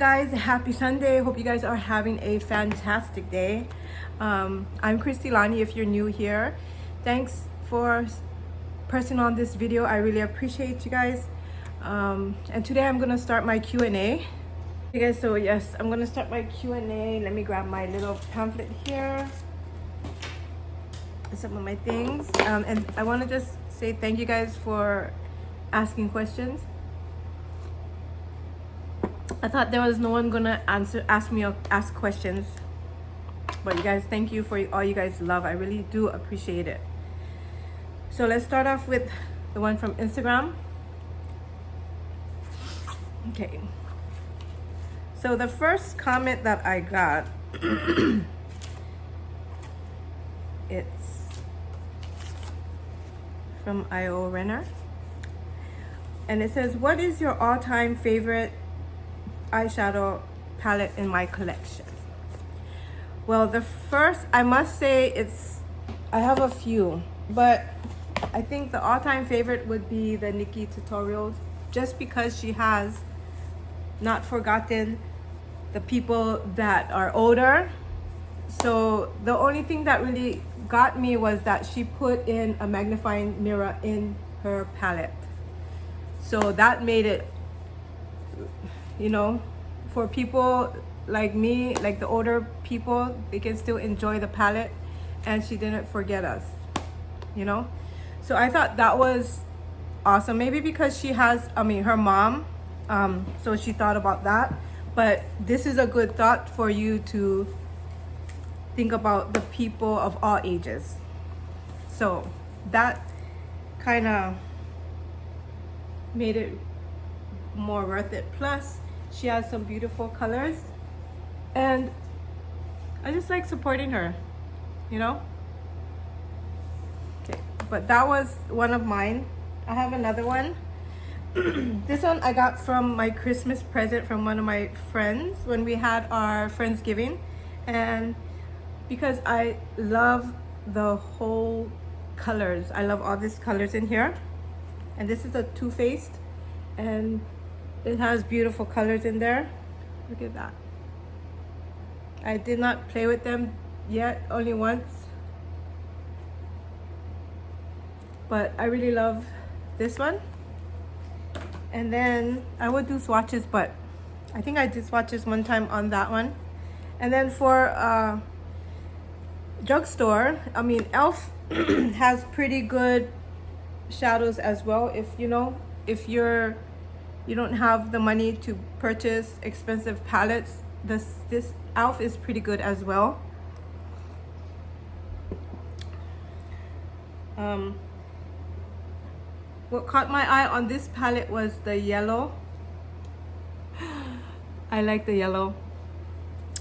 guys, happy Sunday. Hope you guys are having a fantastic day. I'm Christy Lani if you're new here. Thanks for pressing on this video. I really appreciate you guys. And today I'm gonna start my Q&A. Okay guys, so yes, I'm gonna start my Q&A. Let me grab my little pamphlet here. Some of my things. And I wanna just say thank you guys for asking questions. I thought there was no one gonna ask questions, but you guys, thank you for all you guys love. I really do appreciate it. So let's start off with the one from Instagram. Okay, so the first comment that I got it's from I.O. Renner, and it says, what is your all-time favorite eyeshadow palette in my collection? Well, the first, I must say, I have a few, but I think the all-time favorite would be the Nikki Tutorials, just because she has not forgotten the people that are older. So the only thing that really got me was that she put in a magnifying mirror in her palette, so that made it, you know, for people like me, like the older people, they can still enjoy the palette, and she didn't forget us, you know. So I thought that was awesome. Maybe because she has, her mom, so she thought about that. But this is a good thought for you to think about the people of all ages. So that kind of made it more worth it. Plus, she has some beautiful colors, and I just like supporting her, you know. Okay, but that was one of mine. I have another one. This one I got from my Christmas present from one of my friends when we had our Friendsgiving, and because I love the whole colors, I love all these colors in here. And this is a Too Faced, and it has beautiful colors in there. Look at that. I did not play with them yet, only once. But I really love this one. And then I would do swatches, but I think I did swatches one time on that one. And then for drugstore, Elf has pretty good shadows as well. If you don't have the money to purchase expensive palettes, this Elf is pretty good as well. What caught my eye on this palette was the yellow. I like the yellow.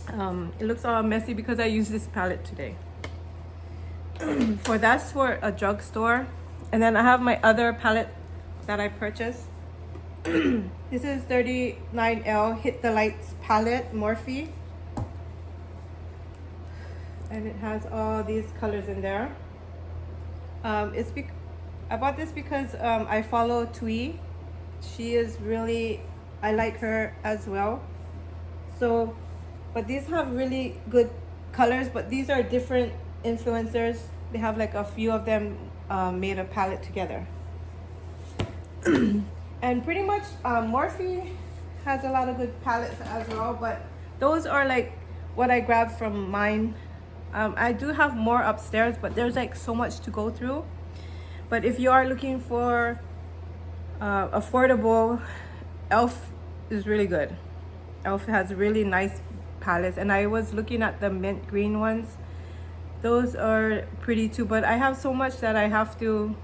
It looks all messy because I use this palette today. That's for a drugstore. And then I have my other palette that I purchased. This is 39L Hit the Lights palette, Morphe, and it has all these colors in there. I bought this because I follow Twee. She is really, I like her as well. So, but these have really good colors, but these are different influencers. They have like a few of them made a palette together. And pretty much Morphe has a lot of good palettes as well, but those are like what I grabbed from mine. I do have more upstairs, but there's like so much to go through. But if you are looking for affordable, Elf is really good. Elf has really nice palettes, and I was looking at the mint green ones. Those are pretty too, but I have so much that I have to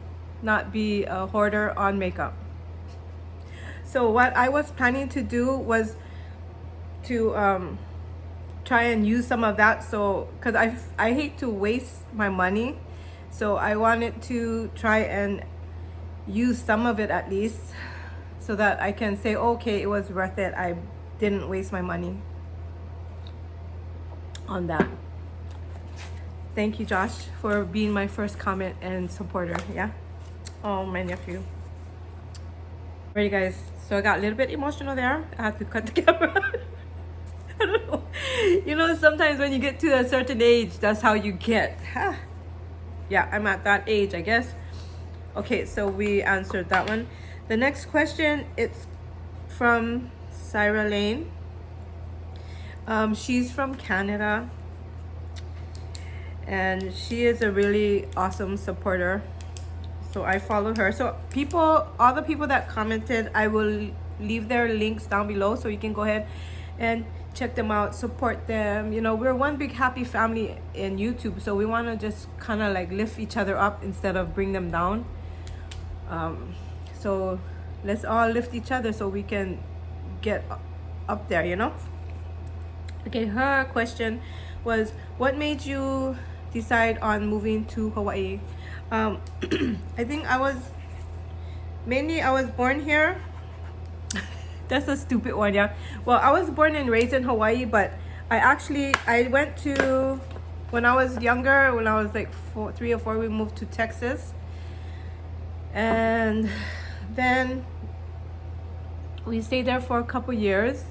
not be a hoarder on makeup. So what I was planning to do was to try and use some of that, so because I hate to waste my money, so I wanted to try and use some of it at least, so that I can say, okay, it was worth it. I didn't waste my money on that. Thank you, Josh, for being my first comment and supporter. Yeah. Oh, my nephew. Alright guys, so I got a little bit emotional there. I had to cut the camera. You know, sometimes when you get to a certain age, that's how you get. Yeah, I'm at that age, I guess. Okay, so we answered that one. The next question, it's from Curate Laine. She's from Canada, and she is a really awesome supporter. So I follow her. So all the people that commented, I will leave their links down below so you can go ahead and check them out, support them. You know, we're one big happy family in YouTube, so we want to just kind of like lift each other up instead of bring them down. So let's all lift each other so we can get up there, you know. Okay, her question was, what made you decide on moving to Hawaii? I think I was born here. That's a stupid one, yeah. Well, I was born and raised in Hawaii, but I went to, when I was younger, when I was like 3 or 4, we moved to Texas. And then we stayed there for a couple years,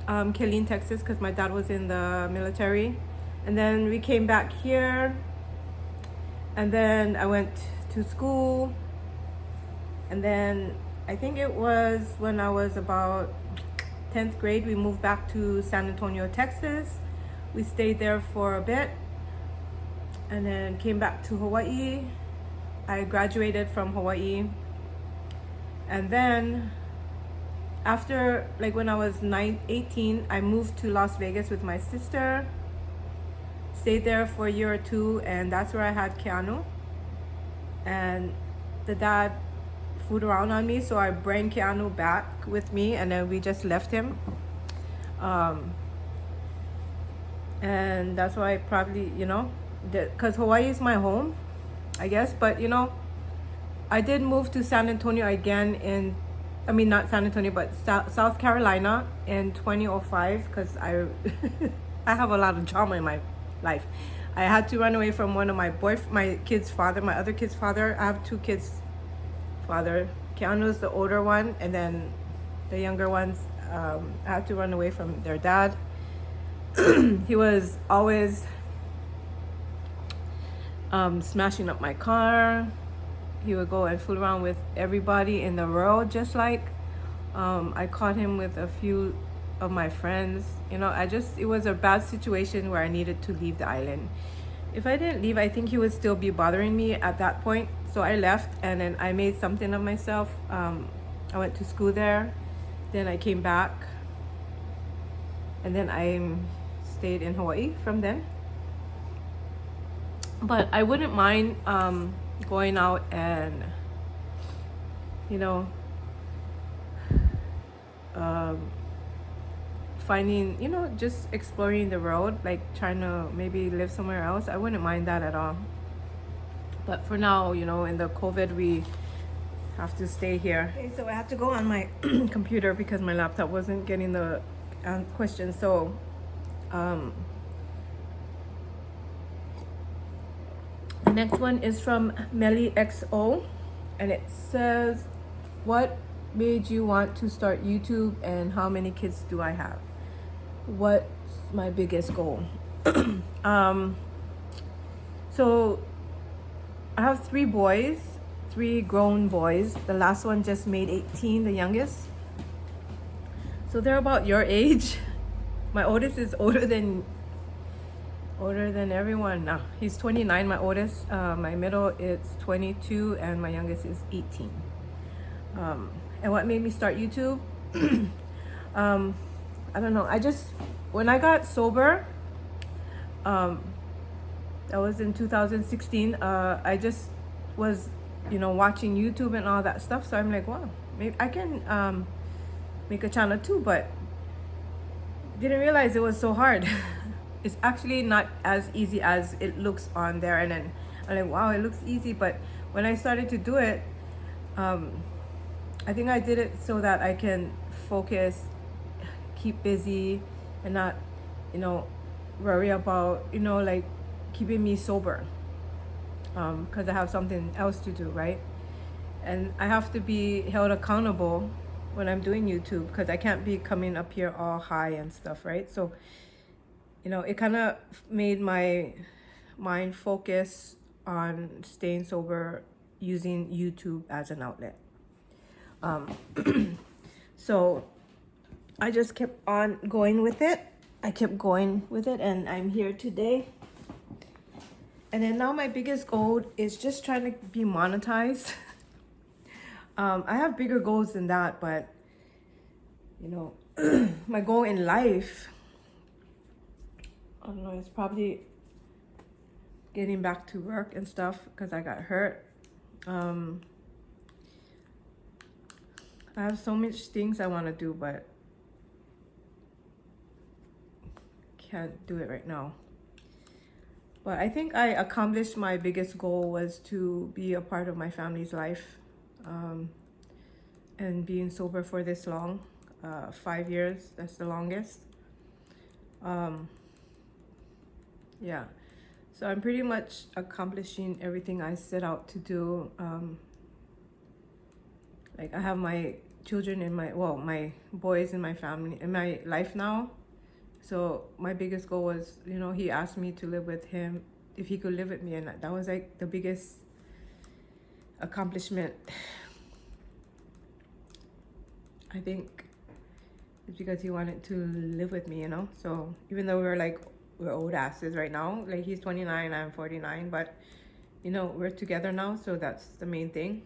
Killeen, Texas, because my dad was in the military. And then we came back here, and then I went to school, and then I think it was when I was about 10th grade, we moved back to San Antonio, Texas. We stayed there for a bit, and then came back to Hawaii. I graduated from Hawaii, and then after, like when I was 18, I moved to Las Vegas with my sister. Stayed there for a year or 2, and that's where I had Keanu. And the dad fooled around on me, so I bring Keanu back with me, and then we just left him. And that's why I probably, you know, because Hawaii is my home, I guess. But you know, I did move to San Antonio again not San Antonio, but South Carolina in 2005, because I have a lot of drama in my life. I had to run away from one of my kid's father, my other kid's father. I have 2 kids' father. Keanu's the older one, and then the younger ones, I had to run away from their dad. He was always smashing up my car. He would go and fool around with everybody in the world, just like I caught him with a few of my friends. You know, it was a bad situation where I needed to leave the island. If I didn't leave, I think he would still be bothering me at that point. So I left, and then I made something of myself. I went to school there, then I came back, and then I stayed in Hawaii from then. But I wouldn't mind going out and, you know, finding, you know, just exploring the world, like trying to maybe live somewhere else. I wouldn't mind that at all. But for now, you know, in the COVID, we have to stay here. Okay, so I have to go on my computer because my laptop wasn't getting the questions. So the next one is from MellyXo, and it says, what made you want to start YouTube, and how many kids do I have? What's my biggest goal? So I have 3 boys, 3 grown boys. The last one just made 18, the youngest. So they're about your age. My oldest is older than everyone. No, he's 29, my oldest. My middle is 22, and my youngest is 18. And what made me start YouTube? I don't know. When I got sober, that was in 2016. I just was, you know, watching YouTube and all that stuff. So I'm like, wow, maybe I can make a channel too, but didn't realize it was so hard. It's actually not as easy as it looks on there. And then I'm like, wow, it looks easy. But when I started to do it, I think I did it so that I can focus, keep busy, and not, you know, worry about, you know, like keeping me sober, because I have something else to do, right? And I have to be held accountable when I'm doing YouTube, because I can't be coming up here all high and stuff, right? So you know, it kind of made my mind focus on staying sober using YouTube as an outlet. So I just kept on going with it. I kept going with it, and I'm here today. And then now my biggest goal is just trying to be monetized. I have bigger goals than that, but you know, my goal in life, I don't know, it's probably getting back to work and stuff because I got hurt. I have so much things I want to do, but can't do it right now. But I think I accomplished my biggest goal was to be a part of my family's life. And being sober for this long, 5 years, that's the longest. Yeah, so I'm pretty much accomplishing everything I set out to do. Like I have my children in my, well, my boys in my family, in my life now. So my biggest goal was, you know, he asked me to live with him, if he could live with me, and that was like the biggest accomplishment. I think it's because he wanted to live with me, you know. So even though we're old asses right now, like he's 29, I'm 49, but you know, we're together now, so that's the main thing.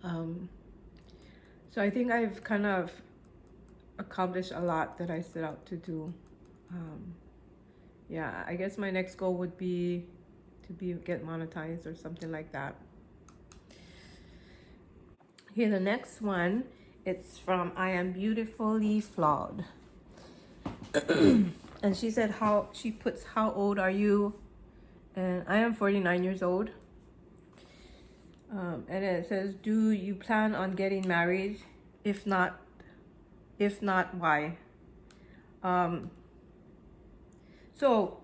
So I think I've kind of accomplished a lot that I set out to do. Yeah, I guess my next goal would be to get monetized or something like that. Here, the next one, it's from I Am Beautifully Flawed. And she said she puts how old are you? And I am 49 years old. And it says, do you plan on getting married? If not, why? So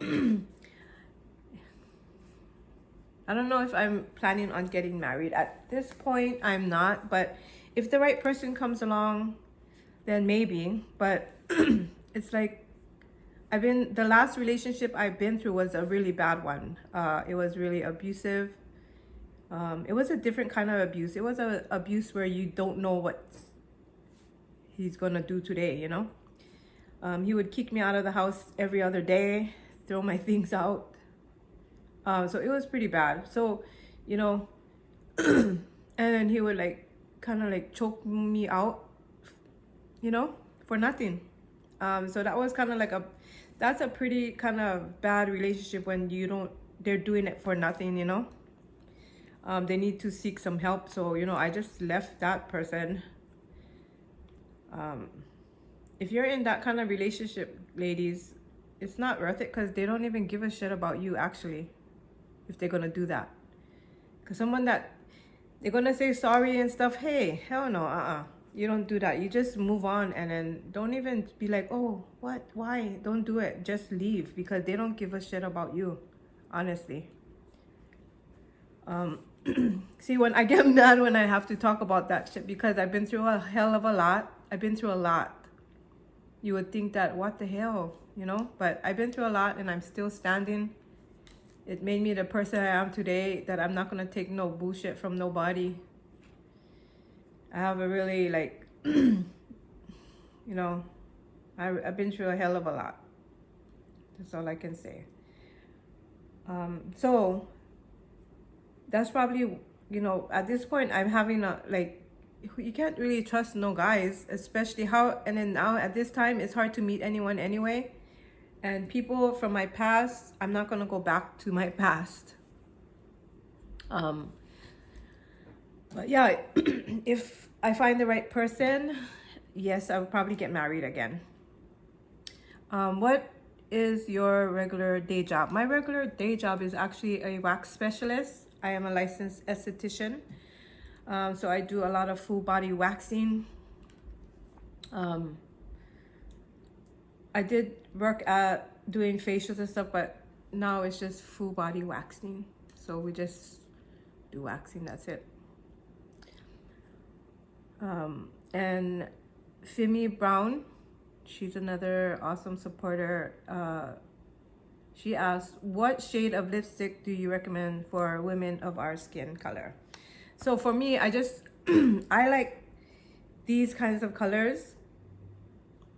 I don't know if I'm planning on getting married. At this point, I'm not, but if the right person comes along, then maybe. But it's like, the last relationship I've been through was a really bad one. It was really abusive. It was a different kind of abuse. It was an abuse where you don't know what he's gonna do today, you know? He would kick me out of the house every other day, throw my things out. So it was pretty bad. So, you know, and then he would like kind of like choke me out, you know, for nothing. So that was kind of like that's a pretty kind of bad relationship when they're doing it for nothing, you know. They need to seek some help. So, you know, I just left that person. If you're in that kind of relationship, ladies, it's not worth it because they don't even give a shit about you, actually, if they're gonna do that. Because someone that they're gonna say sorry and stuff, hey, hell no, you don't do that. You just move on, and then don't even be like, oh, what, why? Don't do it. Just leave, because they don't give a shit about you, honestly. See, when I get mad when I have to talk about that shit, because I've been through a hell of a lot. I've been through a lot. You would think that, what the hell, you know? But I've been through a lot, and I'm still standing. It made me the person I am today, that I'm not going to take no bullshit from nobody. I have a really, like, you know, I've been through a hell of a lot. That's all I can say. So that's probably, you know, at this point, I'm having you can't really trust no guys, especially and then now at this time, it's hard to meet anyone anyway. And people from my past, I'm not going to go back to my past. But yeah, if I find the right person, yes, I would probably get married again. What is your regular day job? My regular day job is actually a wax specialist. I am a licensed esthetician. So I do a lot of full body waxing. I did work at doing facials and stuff, but now it's just full body waxing. So we just do waxing, that's it. And Fimy Brown, she's another awesome supporter. She asked, what shade of lipstick do you recommend for women of our skin color? So for me, I just, I like these kinds of colors.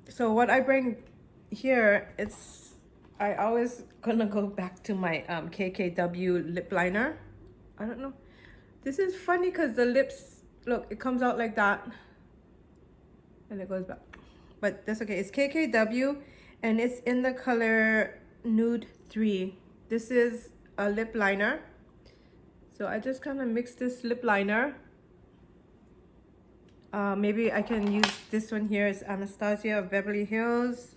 So what I bring here, I always gonna go back to my KKW lip liner. I don't know. This is funny because the lips, look, it comes out like that. And it goes back. But that's okay. It's KKW and it's in the color Nude 3. This is a lip liner. So I just kind of mix this lip liner. Maybe I can use this one here. It's Anastasia of Beverly Hills.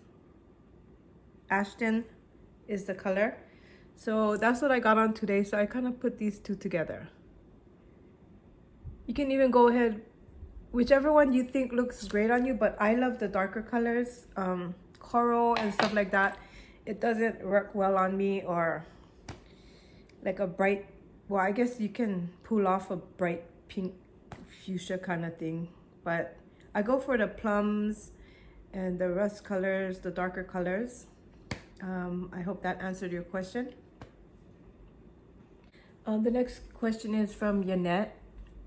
Ashton is the color. So that's what I got on today. So I kind of put these two together. You can even go ahead, whichever one you think looks great on you, but I love the darker colors, coral and stuff like that. It doesn't work well on me, or like a bright, well, I guess you can pull off a bright pink fuchsia kind of thing, but I go for the plums and the rust colors, the darker colors. I hope that answered your question. The next question is from Yanet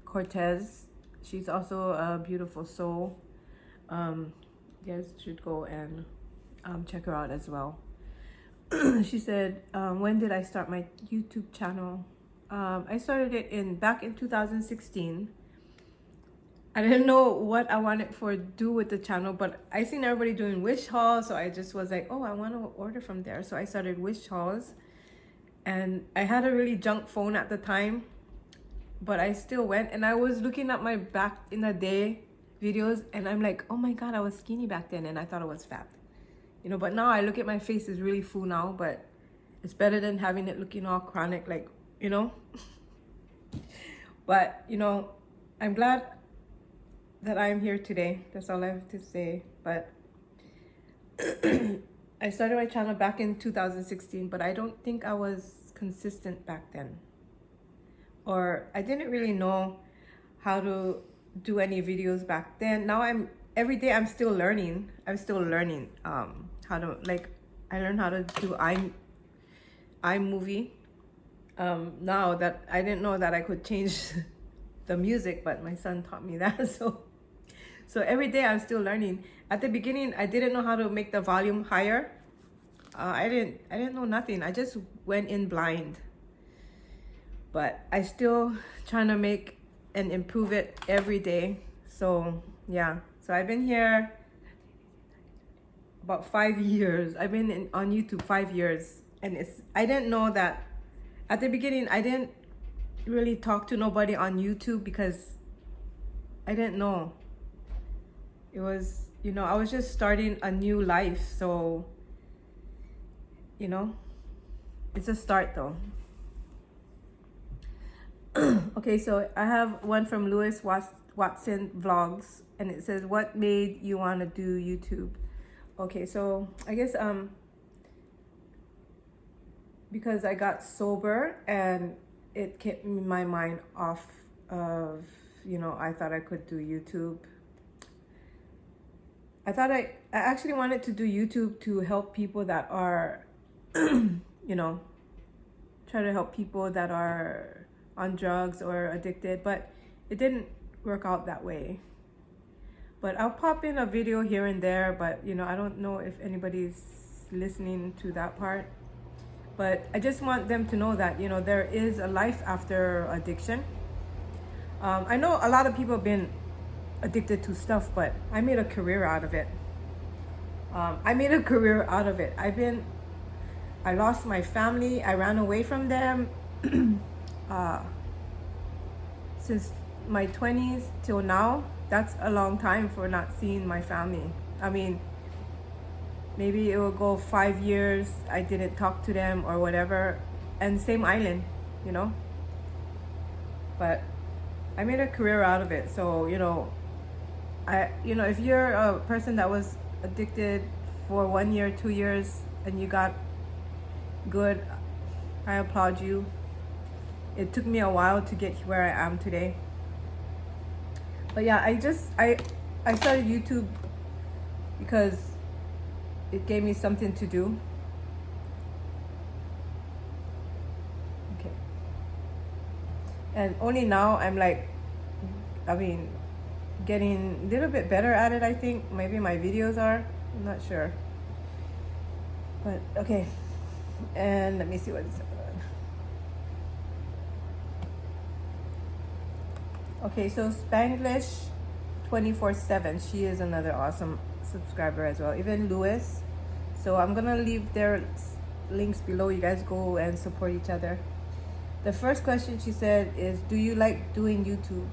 Cortez. She's also a beautiful soul. You guys should go and check her out as well. She said, when did I start my YouTube channel? I started it back in 2016. I didn't know what I wanted to do with the channel, but I seen everybody doing wish hauls, so I just was like, oh, I want to order from there. So I started wish hauls, and I had a really junk phone at the time, but I still went, and I was looking at my back in the day videos, and I'm like, oh my god, I was skinny back then, and I thought I was fat, you know. But now I look at my face, is really full now, but it's better than having it looking all chronic, like, you know. But you know, I'm glad that I'm here today. That's all I have to say. But I started my channel back in 2016, but I don't think I was consistent back then, or I didn't really know how to do any videos back then. Now every day I'm still learning. How to, like, I learned how to do iMovie. Now that I didn't know that I could change the music, but my son taught me that. So every day I'm still learning. At the beginning, I didn't know how to make the volume higher. I didn't know nothing. I just went in blind. But I still trying to make and improve it every day. So yeah. So I've been here about 5 years. I've been on YouTube 5 years, and I didn't know that at the beginning. I didn't really talk to nobody on YouTube because I didn't know. It was, you know, I was just starting a new life, so, you know, it's a start though. Okay, so I have one from LewisWatsonVlogs, and it says, what made you want to do YouTube? Okay, so I guess because I got sober, and it kept my mind off of, you know, I thought I could do YouTube. I actually wanted to do YouTube to help people that are, you know, try to help people that are on drugs or addicted, but it didn't work out that way. But I'll pop in a video here and there, but, you know, I don't know if anybody's listening to that part. But I just want them to know that, you know, there is a life after addiction. I know a lot of people have been addicted to stuff, but I made a career out of it. I lost my family. I ran away from them since my 20s till now. That's a long time for not seeing my family. I mean, maybe it will go 5 years I didn't talk to them or whatever, and same island, you know. But I made a career out of it. So, you know, if you're a person that was addicted for 1 year, 2 years, and you got good, I applaud you. It took me a while to get where I am today. But yeah, I started YouTube because it gave me something to do. Okay. And only now I'm like, I mean, getting a little bit better at it, I think. Maybe my videos are, I'm not sure. But okay. And let me see what's on. Okay, so Spanglish 24/7, she is another awesome subscriber as well. Even Lewis. So I'm gonna leave their links below. You guys go and support each other. The first question she said is, do you like doing YouTube?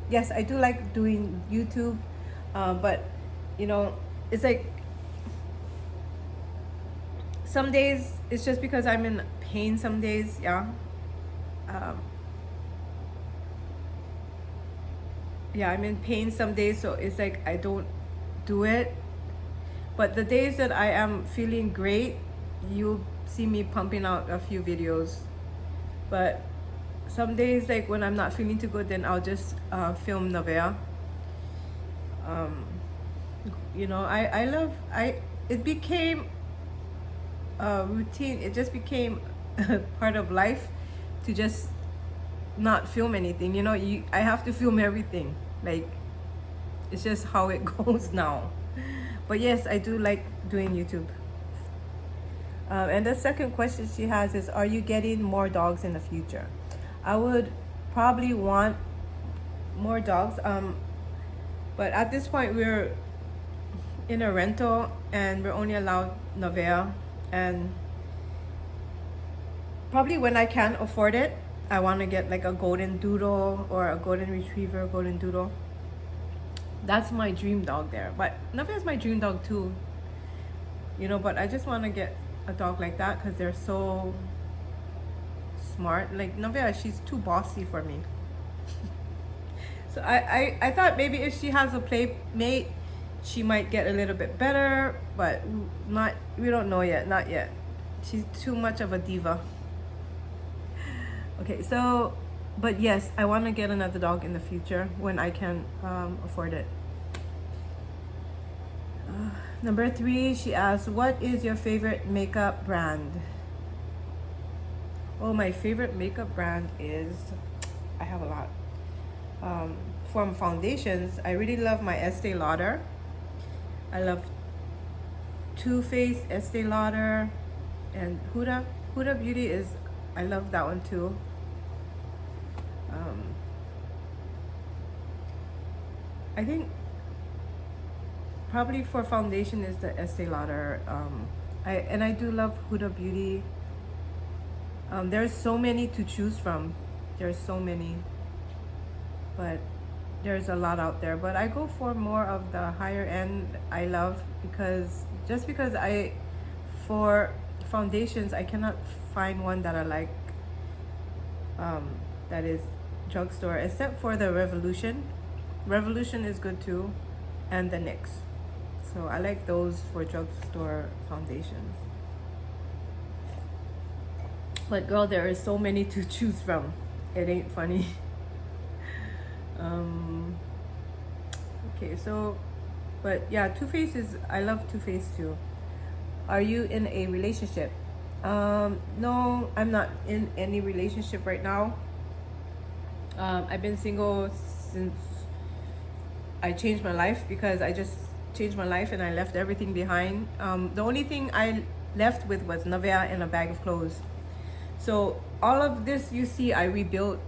Yes, I do like doing YouTube, but you know, it's like some days it's just because I'm in pain. Some days, yeah. Yeah, I'm in pain some days, so it's like I don't do it. But the days that I am feeling great, you'll see me pumping out a few videos. But some days, like when I'm not feeling too good, then I'll just film Navea. You know, it became a routine. It just became part of life to just not film anything. You know, I have to film everything. Like, it's just how it goes now. But yes, I do like doing YouTube. And the second question she has is, are you getting more dogs in the future? I would probably want more dogs. But at this point, we're in a rental and we're only allowed Navea. And probably when I can afford it, I want to get like a golden doodle or a golden retriever, golden doodle. That's my dream dog there. But Navea is my dream dog too. You know, but I just want to get a dog like that because they're so smart. Like Navea, she's too bossy for me. So I thought maybe if she has a playmate, she might get a little bit better, but we don't know yet, not yet. She's too much of a diva. Okay, so, but yes, I want to get another dog in the future when I can afford it. Number 3, she asks, what is your favorite makeup brand? Oh, my favorite makeup brand is, I have a lot. From foundations, I really love my Estee Lauder. I love Too Faced, Estee Lauder, and Huda Beauty is, I love that one too. I think probably for foundation is the Estee Lauder. I do love Huda Beauty. There's so many to choose from. There's so many, but there's a lot out there. But I go for more of the higher end. I love because for foundations I cannot find one that I like. That is drugstore, except for the Revolution. Revolution is good too, and the NYX. So I like those for drugstore foundations. But girl, there is so many to choose from. It ain't funny. Okay, so, but yeah, Too Faced is, I love Too Faced too. Are you in a relationship? No, I'm not in any relationship right now. I've been single since I changed my life, because I just changed my life and I left everything behind. The only thing I left with was Navea and a bag of clothes. So all of this you see, I rebuilt.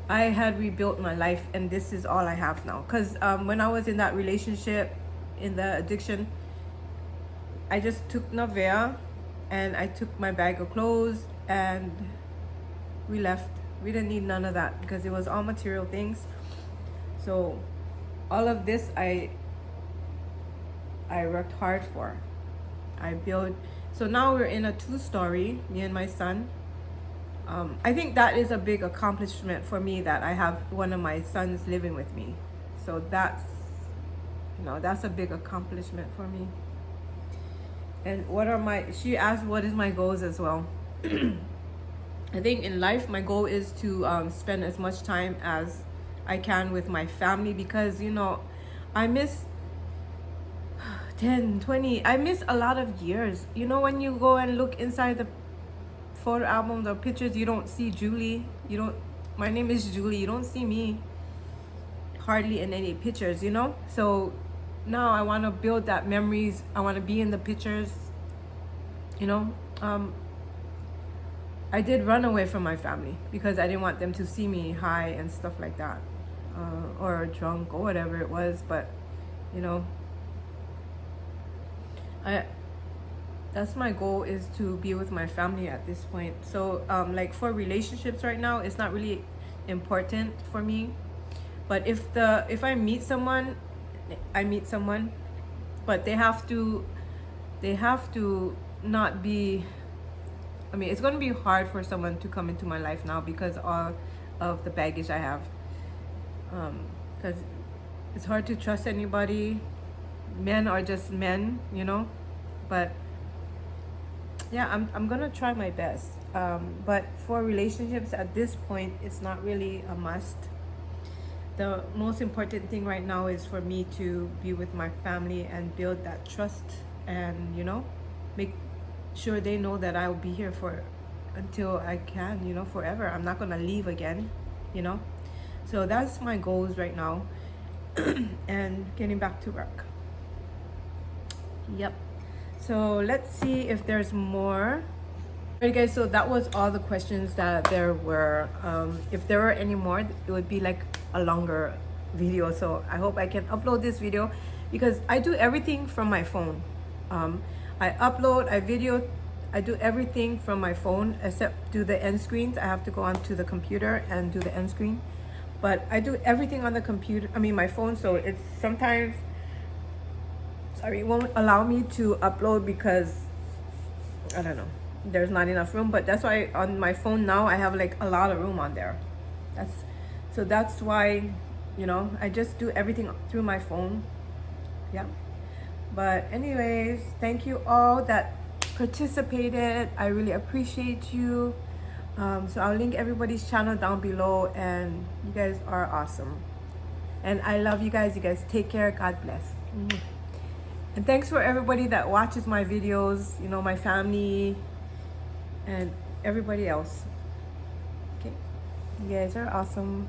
I had rebuilt my life, and this is all I have now. Because when I was in that relationship, in the addiction, I just took Navea and I took my bag of clothes and we left. We didn't need none of that because it was all material things. So all of this I worked hard for. I built. So now we're in a 2-story, me and my son. I think that is a big accomplishment for me, that I have one of my sons living with me. So that's, you know, that's a big accomplishment for me. And she asked what is my goals as well. I think in life, my goal is to spend as much time as I can with my family, because, you know, I miss 10, 20. I miss a lot of years. You know, when you go and look inside the photo albums or pictures, you don't see Julie. You don't, my name is Julie. You don't see me hardly in any pictures, you know? So now I want to build that memories. I want to be in the pictures, you know? I did run away from my family because I didn't want them to see me high and stuff like that, or drunk or whatever it was. But you know, that's my goal, is to be with my family at this point. So like for relationships right now, it's not really important for me. But if I meet someone, I meet someone, but they have to not be, I mean, it's going to be hard for someone to come into my life now because all of the baggage I have. Because it's hard to trust anybody. Men are just men, you know. But yeah, I'm going to try my best. But for relationships at this point, it's not really a must. The most important thing right now is for me to be with my family and build that trust, and, you know, make sure they know that I will be here for until I can, you know, forever. I'm not gonna leave again, you know. So that's my goals right now. And getting back to work. Yep. So let's see if there's more. Alright guys, so that was all the questions that there were. If there were any more, it would be like a longer video. So I hope I can upload this video because I do everything from my phone. I upload, I video, I do everything from my phone except do the end screens. I have to go onto the computer and do the end screen. But I do everything on the computer, I mean my phone, so it's sometimes, sorry, it won't allow me to upload because, I don't know, there's not enough room. But that's why on my phone now I have like a lot of room on there. That's why, you know, I just do everything through my phone. Yeah. But anyways, thank you all that participated. I really appreciate you. So I'll link everybody's channel down below, and you guys are awesome. And I love you guys. You guys take care. God bless. And thanks for everybody that watches my videos, you know, my family and everybody else. Okay. You guys are awesome.